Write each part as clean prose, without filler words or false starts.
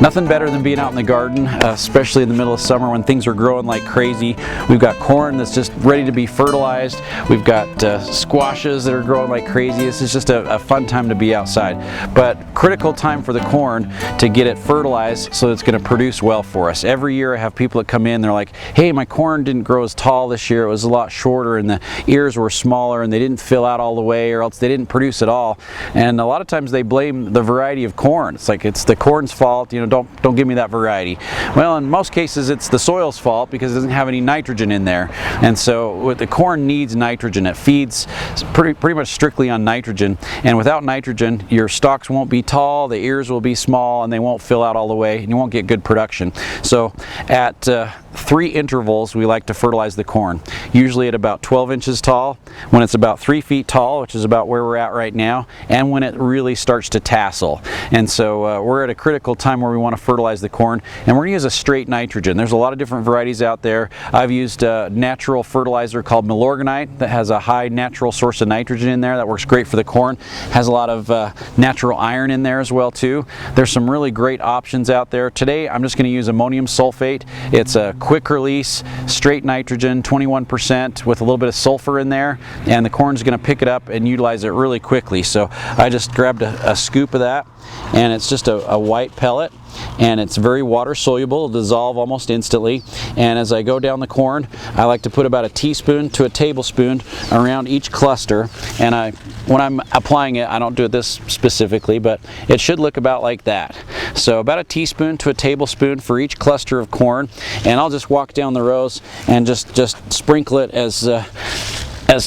Nothing better than being out in the garden, especially in the middle of summer when things are growing like crazy. We've got corn that's just ready to be fertilized. We've got squashes that are growing like crazy. This is just a fun time to be outside. But critical time for the corn to get it fertilized so it's going to produce well for us. Every year I have people that come in, they're like, hey, my corn didn't grow as tall this year. It was a lot shorter and the ears were smaller and they didn't fill out all the way, or else they didn't produce at all. And a lot of times they blame the variety of corn. It's like it's the corn's fault, you know, don't give me that variety. Well, in most cases it's the soil's fault because it doesn't have any nitrogen in there. And so the corn needs nitrogen. It feeds pretty much strictly on nitrogen, and without nitrogen your stalks won't be tall, the ears will be small, and they won't fill out all the way, and you won't get good production. So at 3 intervals we like to fertilize the corn, usually at about 12 inches tall, when it's about 3 feet tall, which is about where we're at right now, and when it really starts to tassel. And so we're at a critical time where we want to fertilize the corn, and we're going to use a straight nitrogen. There's a lot of different varieties out there. I've used a natural fertilizer called Milorganite that has a high natural source of nitrogen in there that works great for the corn. Has a lot of natural iron in there as well too. There's some really great options out there. Today I'm just going to use ammonium sulfate. It's a quick release, straight nitrogen, 21% with a little bit of sulfur in there, and the corn's going to pick it up and utilize it really quickly. So I just grabbed a scoop of that, and it's just a white pellet, and it's very water soluble. It'll dissolve almost instantly. And as I go down the corn, I like to put about a teaspoon to a tablespoon around each cluster. And when I'm applying it, I don't do it this specifically, but it should look about like that. So about a teaspoon to a tablespoon for each cluster of corn, and I'll just walk down the rows and just sprinkle it as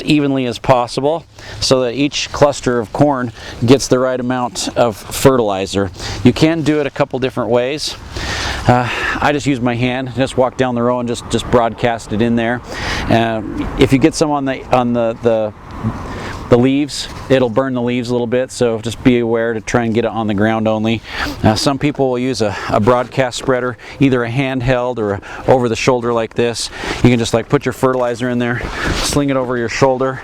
evenly as possible so that each cluster of corn gets the right amount of fertilizer. You can do it a couple different ways. I just use my hand, just walk down the row and just broadcast it in there. If you get some on the leaves, it'll burn the leaves a little bit, so just be aware to try and get it on the ground only. Some people will use a broadcast spreader, either a handheld or over the shoulder like this. You can just like put your fertilizer in there, sling it over your shoulder,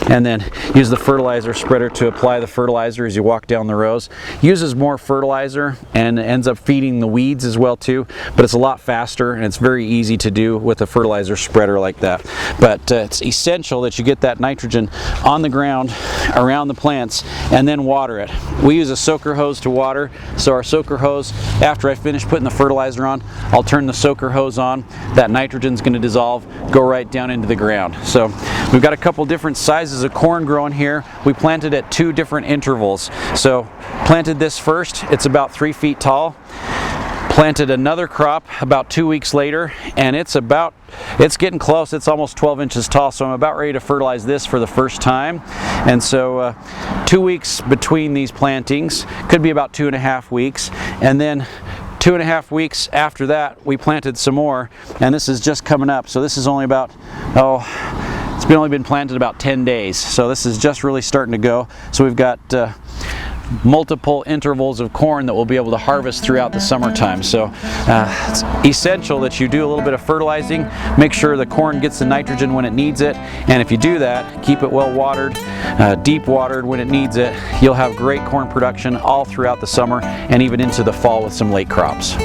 and then use the fertilizer spreader to apply the fertilizer as you walk down the rows. Uses more fertilizer and ends up feeding the weeds as well too, but it's a lot faster and it's very easy to do with a fertilizer spreader like that. But it's essential that you get that nitrogen on the ground around the plants and then water it. We use a soaker hose to water, so our soaker hose, after I finish putting the fertilizer on, I'll turn the soaker hose on. That nitrogen's going to dissolve, go right down into the ground. So we've got a couple different sizes of corn growing here. We planted at 2 different intervals. So planted this first, it's about 3 feet tall. Planted another crop about 2 weeks later, and it's getting close. It's almost 12 inches tall, so I'm about ready to fertilize this for the first time. And so 2 weeks between these plantings, could be about 2.5 weeks, and then 2.5 weeks after that we planted some more, and this is just coming up. So this is only about, it's only been planted about 10 days, so this is just really starting to go. So we've got multiple intervals of corn that we'll be able to harvest throughout the summertime. So it's essential that you do a little bit of fertilizing, make sure the corn gets the nitrogen when it needs it, and if you do that, keep it well watered, deep watered when it needs it, you'll have great corn production all throughout the summer and even into the fall with some late crops.